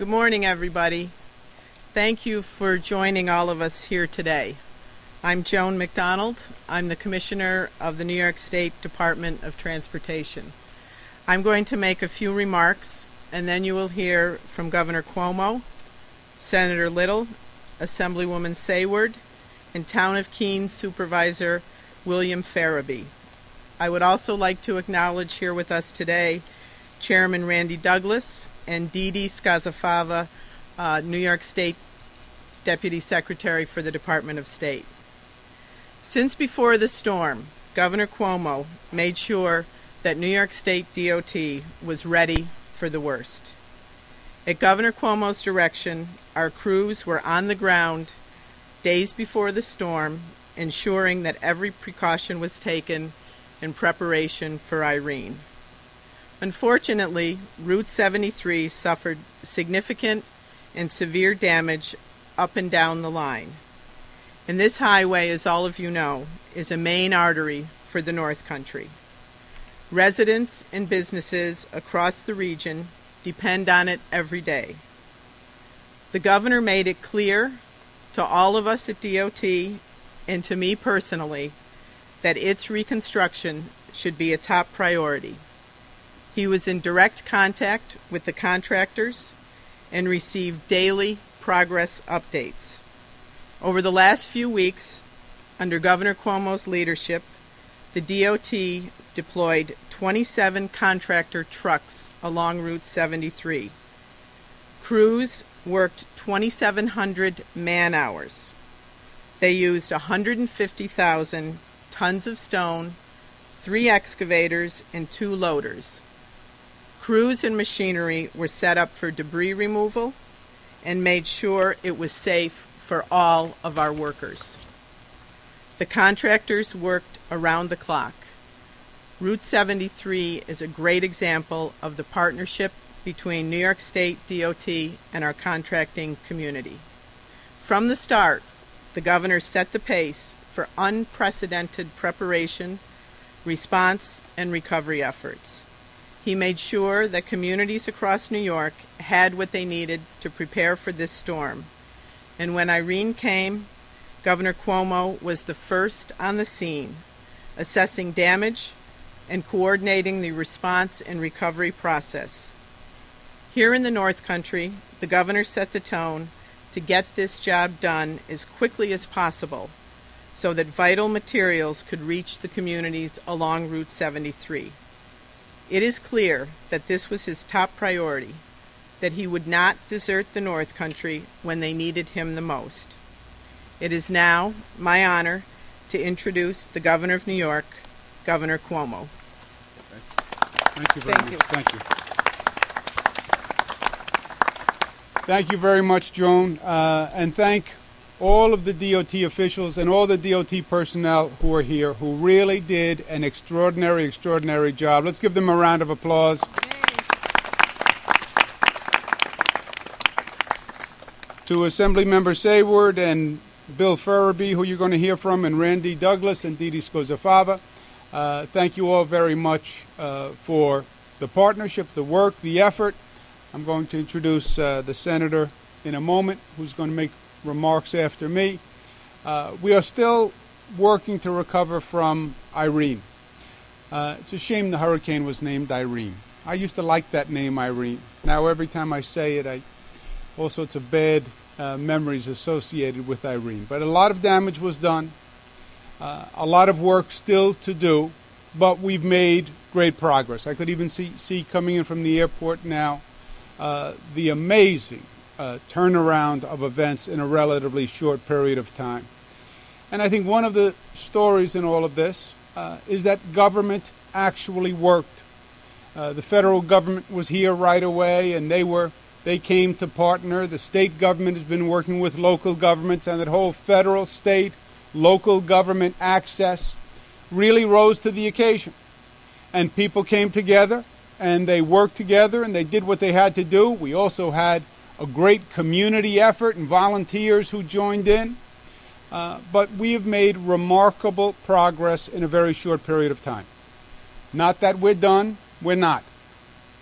Good morning, everybody. Thank you for joining all of us here today. I'm Joan McDonald. I'm the Commissioner of the New York State Department of Transportation. I'm going to make a few remarks, and then you will hear from Governor Cuomo, Senator Little, Assemblywoman Sayward, and Town of Keene Supervisor William Farabee. I would also like to acknowledge here with us today Chairman Randy Douglas and Dee Dee Skazafava, New York State Deputy Secretary for the Department of State. Since before the storm, Governor Cuomo made sure that New York State DOT was ready for the worst. At Governor Cuomo's direction, our crews were on the ground days before the storm, ensuring that every precaution was taken in preparation for Irene. Unfortunately, Route 73 suffered significant and severe damage up and down the line. And this highway, as all of you know, is a main artery for the North Country. Residents and businesses across the region depend on it every day. The governor made it clear to all of us at DOT and to me personally that its reconstruction should be a top priority. He was in direct contact with the contractors and received daily progress updates. Over the last few weeks, under Governor Cuomo's leadership, the DOT deployed 27 contractor trucks along Route 73. Crews worked 2,700 man-hours. They used 150,000 tons of stone, 3 excavators, and 2 loaders. Crews and machinery were set up for debris removal and made sure it was safe for all of our workers. The contractors worked around the clock. Route 73 is a great example of the partnership between New York State DOT and our contracting community. From the start, the governor set the pace for unprecedented preparation, response, and recovery efforts. He made sure that communities across New York had what they needed to prepare for this storm. And when Irene came, Governor Cuomo was the first on the scene, assessing damage and coordinating the response and recovery process. Here in the North Country, the governor set the tone to get this job done as quickly as possible so that vital materials could reach the communities along Route 73. It is clear that this was his top priority, that he would not desert the North Country when they needed him the most. It is now my honor to introduce the Governor of New York, Governor Cuomo. Thank you very much. Thank you. Thank you very much, Joan, and thank all of the DOT officials and all the DOT personnel who are here who really did an extraordinary job. Let's give them a round of applause. To Assemblymember Sayward and Bill Farabee, who you're going to hear from, and Randy Douglas and Dee Dee Skazafava, thank you all very much for the partnership, the work, the effort. I'm going to introduce the Senator in a moment, who's going to make remarks after me. We are still working to recover from Irene. It's a shame the hurricane was named Irene. I used to like that name, Irene. Now every time I say it, all sorts of bad memories associated with Irene. But a lot of damage was done, a lot of work still to do, but we've made great progress. I could even see coming in from the airport now the amazing turnaround of events in a relatively short period of time. And I think one of the stories in all of this is that government actually worked. The federal government was here right away, and they came to partner. The state government has been working with local governments, and that whole federal, state, local government access really rose to the occasion. And people came together, and they worked together, and they did what they had to do. We also had a great community effort and volunteers who joined in. But we have made remarkable progress in a very short period of time. Not that we're done, we're not.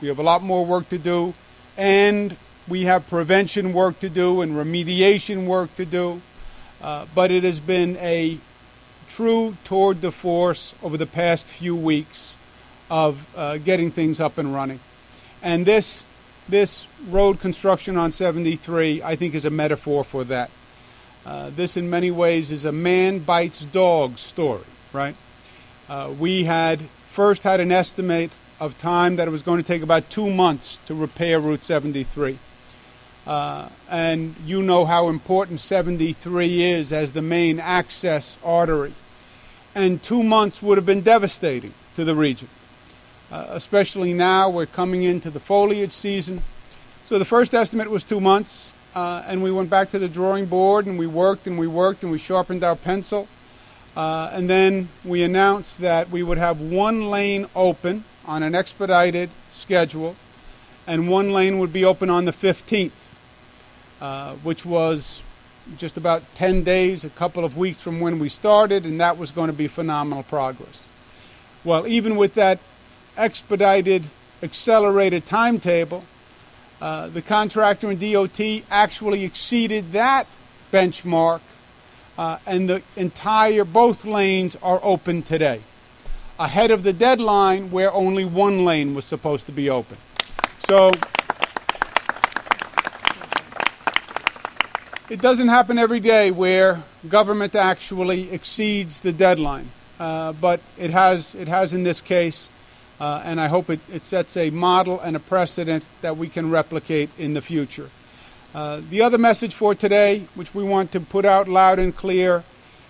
We have a lot more work to do, and we have prevention work to do and remediation work to do, but it has been a true tour de force over the past few weeks of getting things up and running. And this road construction on 73, I think, is a metaphor for that. This, in many ways, is a man bites dog story, right? We had first had an estimate of time that it was going to take about 2 months to repair Route 73. And you know how important 73 is as the main access artery. And 2 months would have been devastating to the region. Especially now we're coming into the foliage season. So the first estimate was 2 months, and we went back to the drawing board and we worked and we worked and we sharpened our pencil. And then we announced that we would have one lane open on an expedited schedule, and one lane would be open on the 15th, which was just about 10 days, a couple of weeks from when we started, and that was going to be phenomenal progress. Well, even with that expedited, accelerated timetable, the contractor and DOT actually exceeded that benchmark, and both lanes are open today, ahead of the deadline where only one lane was supposed to be open. So it doesn't happen every day where government actually exceeds the deadline, but it has in this case, and I hope it sets a model and a precedent that we can replicate in the future. The other message for today, which we want to put out loud and clear,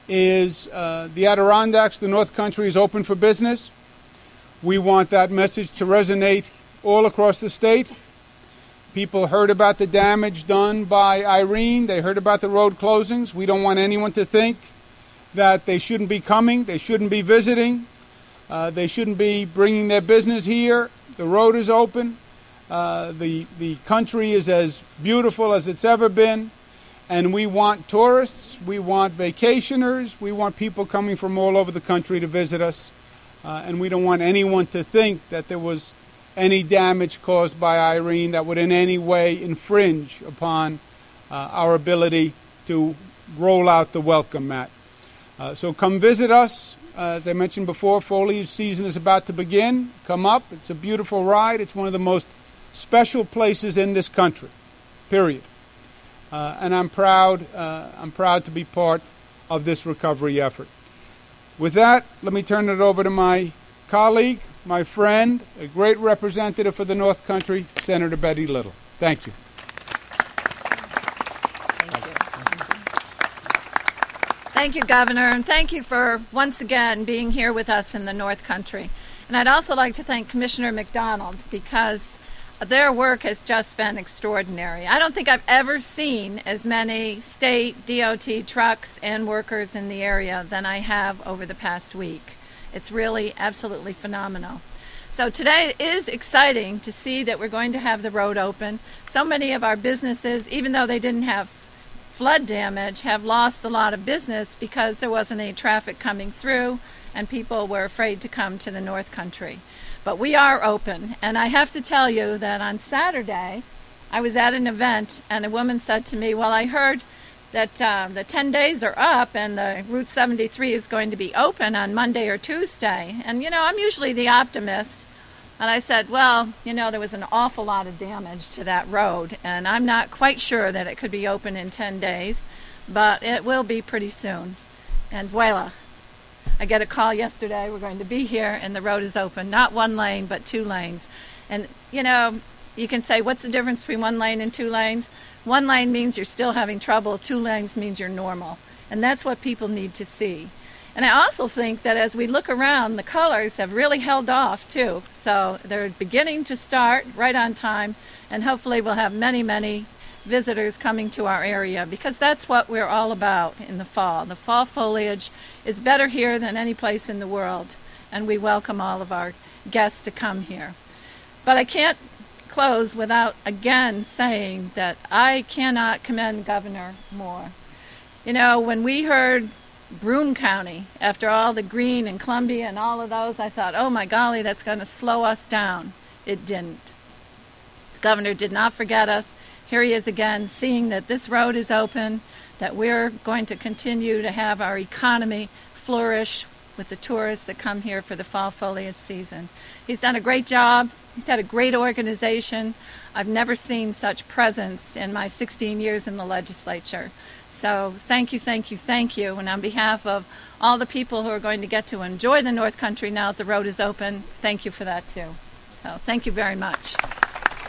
is the Adirondacks, the North Country, is open for business. We want that message to resonate all across the state. People heard about the damage done by Irene. They heard about the road closings. We don't want anyone to think that they shouldn't be coming, they shouldn't be visiting, they shouldn't be bringing their business here. The road is open. The country is as beautiful as it's ever been. And we want tourists, we want vacationers, we want people coming from all over the country to visit us. And we don't want anyone to think that there was any damage caused by Irene that would in any way infringe upon our ability to roll out the welcome mat. So come visit us. As I mentioned before, foliage season is about to begin. Come up. It's a beautiful ride. It's one of the most special places in this country, period. And I'm proud to be part of this recovery effort. With that, let me turn it over to my colleague, my friend, a great representative for the North Country, Senator Betty Little. Thank you. Thank you, Governor, and thank you for once again being here with us in the North Country. And I'd also like to thank Commissioner McDonald, because their work has just been extraordinary. I don't think I've ever seen as many state DOT trucks and workers in the area than I have over the past week. It's really absolutely phenomenal. So today is exciting to see that we're going to have the road open. So many of our businesses, even though they didn't have flood damage, have lost a lot of business because there wasn't any traffic coming through and people were afraid to come to the North Country. But we are open, and I have to tell you that on Saturday I was at an event and a woman said to me, well, I heard that the 10 days are up and the Route 73 is going to be open on Monday or Tuesday. And, you know, I'm usually the optimist. And I said, well, you know, there was an awful lot of damage to that road, and I'm not quite sure that it could be open in 10 days, but it will be pretty soon. And voila, I get a call yesterday, we're going to be here, and the road is open. Not one lane, but 2 lanes. And, you know, you can say, what's the difference between 1 lane and 2 lanes? 1 lane means you're still having trouble, 2 lanes means you're normal. And that's what people need to see. And I also think that as we look around, the colors have really held off too. So they're beginning to start right on time, and hopefully we'll have many, many visitors coming to our area, because that's what we're all about in the fall. The fall foliage is better here than any place in the world, and we welcome all of our guests to come here. But I can't close without again saying that I cannot commend Governor more. You know, when we heard Broome County, after all the Greene and Columbia and all of those, I thought, oh my golly, that's going to slow us down. It didn't. The governor did not forget us, here he is again, seeing that this road is open, that we're going to continue to have our economy flourish with the tourists that come here for the fall foliage season. He's done a great job. He's had a great organization. I've never seen such presence in my 16 years in the legislature. So thank you, thank you, thank you. And on behalf of all the people who are going to get to enjoy the North Country now that the road is open, thank you for that too. So thank you very much.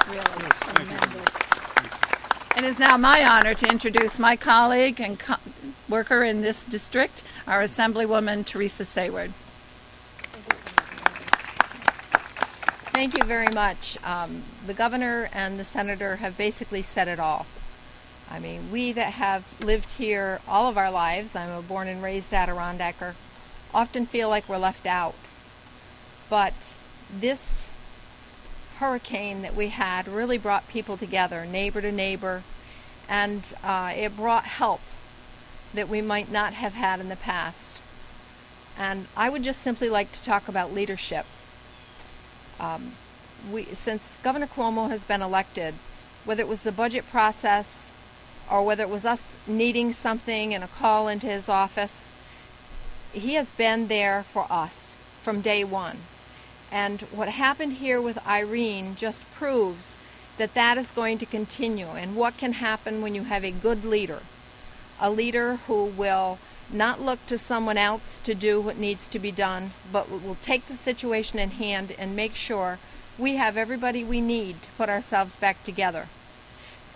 Really tremendous. It is now my honor to introduce my colleague and worker in this district, our Assemblywoman Teresa Sayward. Thank you very much. The governor and the senator have basically said it all. I mean, we that have lived here all of our lives, I'm a born and raised Adirondacker, often feel like we're left out. But this hurricane that we had really brought people together, neighbor to neighbor, and it brought help that we might not have had in the past. And I would just simply like to talk about leadership. Since Governor Cuomo has been elected, whether it was the budget process or whether it was us needing something and a call into his office, he has been there for us from day one. And what happened here with Irene just proves that that is going to continue, and what can happen when you have a good leader, a leader who will not look to someone else to do what needs to be done, but will take the situation in hand and make sure we have everybody we need to put ourselves back together.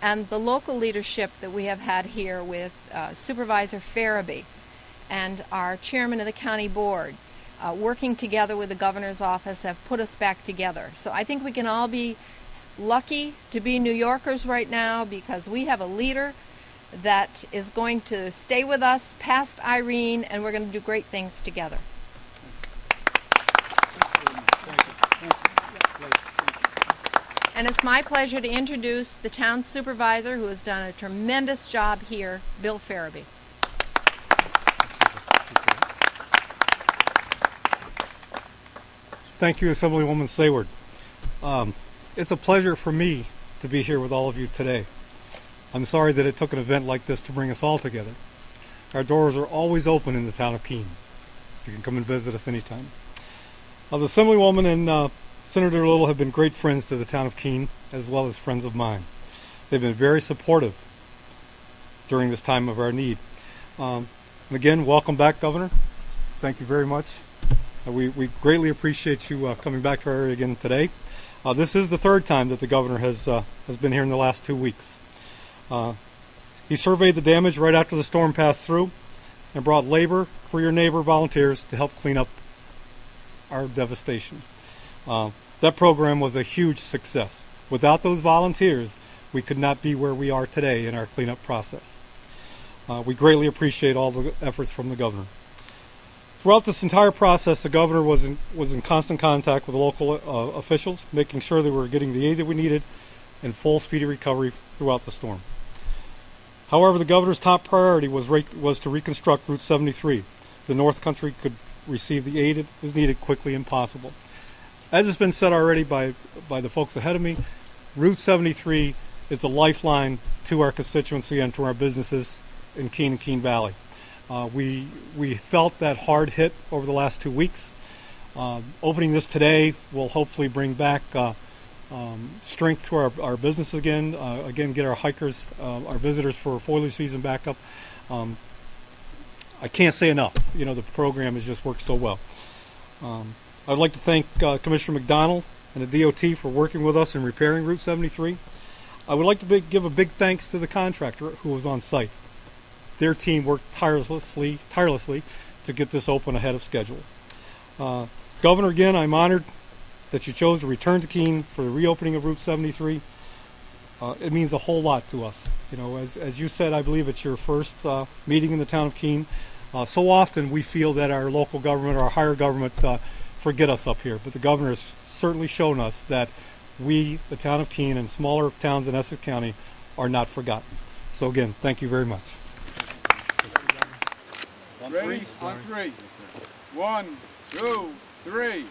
And the local leadership that we have had here with Supervisor Farabee and our chairman of the county board, working together with the governor's office, have put us back together. So I think we can all be lucky to be New Yorkers right now, because we have a leader that is going to stay with us past Irene, and we're going to do great things together. And it's my pleasure to introduce the town supervisor, who has done a tremendous job here, Bill Farabee. Thank you, Assemblywoman Sayward. It's a pleasure for me to be here with all of you today. I'm sorry that it took an event like this to bring us all together. Our doors are always open in the town of Keene. You can come and visit us anytime. The Assemblywoman and Senator Little have been great friends to the town of Keene, as well as friends of mine. They've been very supportive during this time of our need. Again, welcome back, Governor. Thank you very much. We greatly appreciate you coming back to our area again today. This is the third time that the governor has been here in the last 2 weeks. He surveyed the damage right after the storm passed through and brought labor for your neighbor volunteers to help clean up our devastation. That program was a huge success. Without those volunteers, we could not be where we are today in our cleanup process. We greatly appreciate all the efforts from the governor. Throughout this entire process, the governor was in constant contact with the local officials, making sure that we were getting the aid that we needed and full speedy recovery throughout the storm. However, the governor's top priority was to reconstruct Route 73. The North Country could receive the aid that was needed quickly and possible. As has been said already by the folks ahead of me, Route 73 is the lifeline to our constituency and to our businesses in Keene and Keene Valley. We felt that hard hit over the last 2 weeks. Opening this today will hopefully bring back strength to our business again. Again, get our hikers, our visitors for foliage season back up. I can't say enough. You know, the program has just worked so well. I'd like to thank Commissioner McDonald and the DOT for working with us in repairing Route 73. I would like to give a big thanks to the contractor who was on site. Their team worked tirelessly to get this open ahead of schedule. Governor, again, I'm honored that you chose to return to Keene for the reopening of Route 73. It means a whole lot to us. You know, as you said, I believe it's your first meeting in the town of Keene. So often we feel that our local government or our higher government forget us up here, but the governor has certainly shown us that we, the town of Keene, and smaller towns in Essex County are not forgotten. So again, thank you very much. Ready? On three. 1, 2, 3.